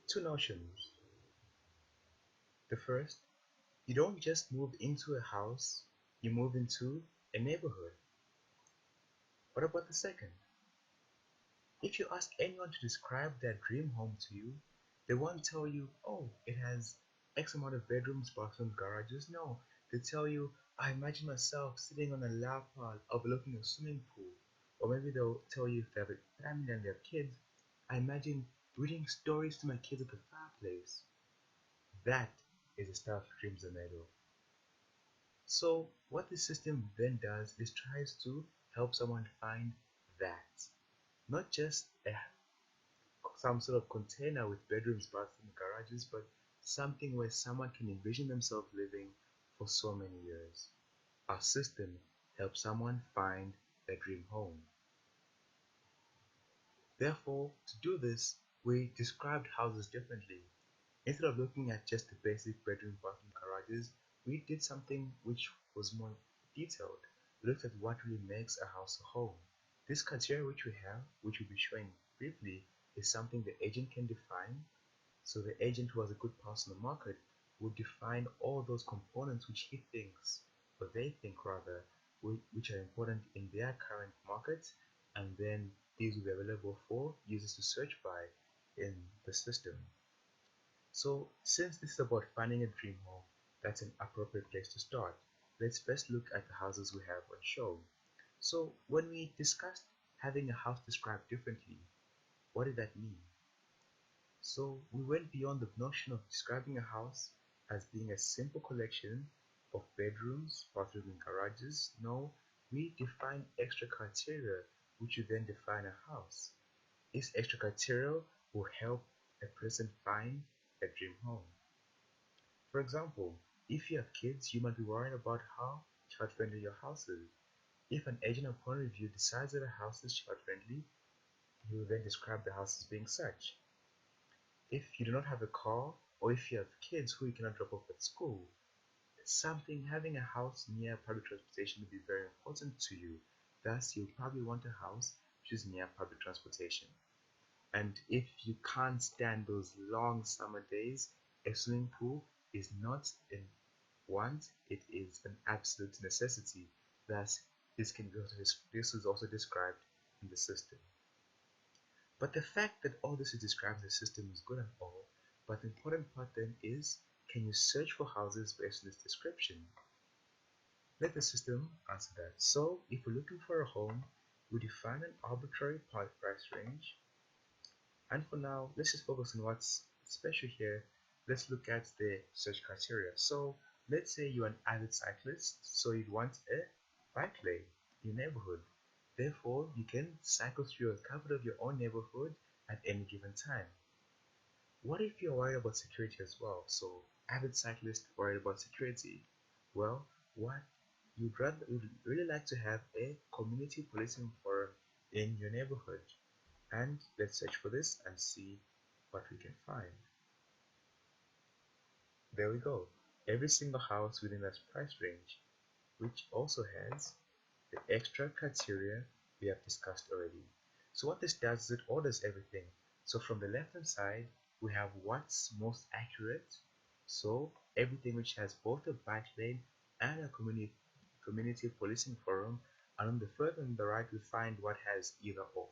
Two notions. The first, you don't just move into a house, you move into a neighborhood. What about the second? If you ask anyone to describe their dream home to you, they won't tell you, oh, it has X amount of bedrooms, bathrooms, garages. No, they tell you, I imagine myself sitting on a lap pile overlooking a swimming pool. Or maybe they'll tell you if they have a family and they have kids, I imagine reading stories to my kids at the fireplace. That is the stuff dreams are made of. So, what this system then does is tries to help someone find that. Not just some sort of container with bedrooms, bathrooms, garages, but something where someone can envision themselves living for so many years. Our system helps someone find their dream home. Therefore, to do this, we described houses differently. Instead of looking at just the basic bedroom, bathroom, garages, we did something which was more detailed. We looked at what really makes a house a home. This criteria which we have, which we'll be showing briefly, is something the agent can define. So the agent who has a good pulse on the market will define all those components which he thinks, or they think rather, which are important in their current market, and then these will be available for users to search by in the system. So since this is about finding a dream home, that's an appropriate place to start. Let's first look at the houses we have on show. So when we discussed having a house described differently, what did that mean? So we went beyond the notion of describing a house as being a simple collection of bedrooms, bathrooms, and garages. No, we define extra criteria which would then define a house. This extra criteria will help a person find a dream home. For example, if you have kids, you might be worried about how child-friendly your house is. If an agent upon review decides that a house is child-friendly, he will then describe the house as being such. If you do not have a car, or if you have kids who you cannot drop off at school, having a house near public transportation will be very important to you. Thus, you'll probably want a house which is near public transportation. And if you can't stand those long summer days, a swimming pool is not a want, it is an absolute necessity. Thus, this is also described in the system. But the fact that all this is described in the system is good and all, but the important part then is, can you search for houses based on this description? Let the system answer that. So, if we're looking for a home, we define an arbitrary price range. And for now, let's just focus on what's special here. Let's look at the search criteria. So, let's say you're an avid cyclist, so you'd want a bike lane in your neighborhood. Therefore, you can cycle through a cover of your own neighborhood at any given time. What if you're worried about security as well? So, avid cyclist worried about security. Well, what you'd really like to have a community policing forum in your neighborhood. And let's search for this and see what we can find. There we go. Every single house within that price range, which also has the extra criteria we have discussed already. So what this does is it orders everything. So from the left hand side, we have what's most accurate. So everything which has both a bike lane and a community policing forum. And on the further on the right, we find what has either or.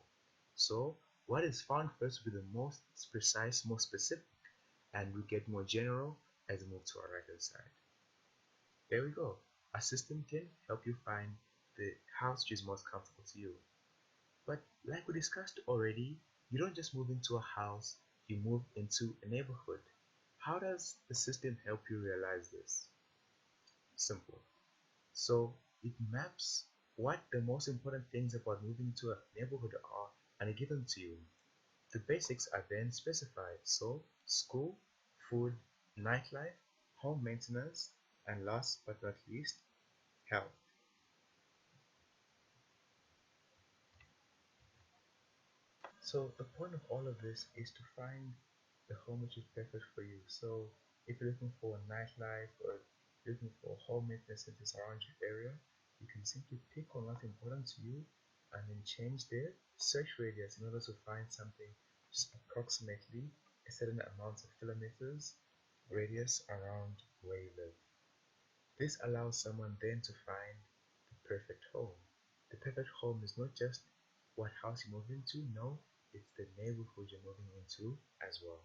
So what is found first will be the most precise, most specific, and we get more general as we move to our right hand side. There we go. A system can help you find the house which is most comfortable to you. But like we discussed already, you don't just move into a house, you move into a neighborhood. How does the system help you realize this? Simple. So it maps what the most important things about moving to a neighborhood are and give them to you. The basics are then specified. So school, food, nightlife, home maintenance, and last but not least, health. So the point of all of this is to find the home which is perfect for you. So if you're looking for a nightlife or looking for home maintenance that is around your area, you can simply pick on what's important to you and then change the search radius in order to find something just approximately a certain amount of kilometers radius around where you live. This allows someone then to find the perfect home. The perfect home is not just what house you move into, no, it's the neighborhood you're moving into as well.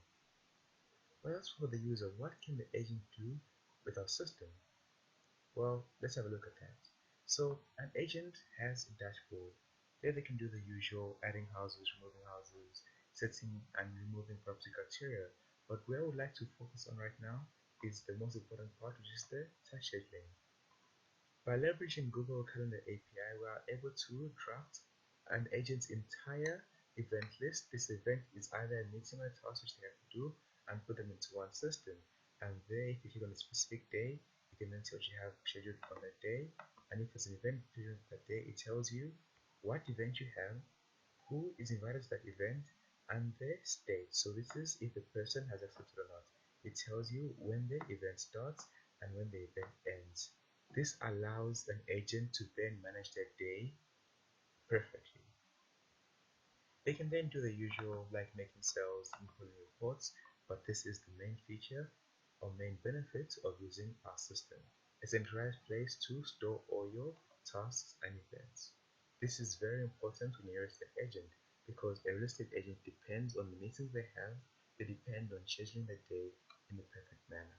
But as for the user, what can the agent do with our system? Well, let's have a look at that. So an agent has a dashboard. There they can do the usual adding houses, removing houses, setting and removing property criteria. But where I would like to focus on right now is the most important part, which is the task scheduling. By leveraging Google Calendar API, we are able to draft an agent's entire event list. This event is either a meeting or a task which they have to do and put them into one system. And there, if you click on a specific day, you can then see what you have scheduled on that day. And if it's an event scheduled that day, it tells you what event you have, who is invited to that event, and the state. So this is if the person has accepted or not. It tells you when the event starts and when the event ends. This allows an agent to then manage their day perfectly. They can then do the usual like making sales, including reports, but this is the main feature or main benefit of using our system. A centralized place to store all your tasks and events. This is very important when you're a real estate agent because a real estate agent depends on the meetings they have, they depend on scheduling the day in the perfect manner.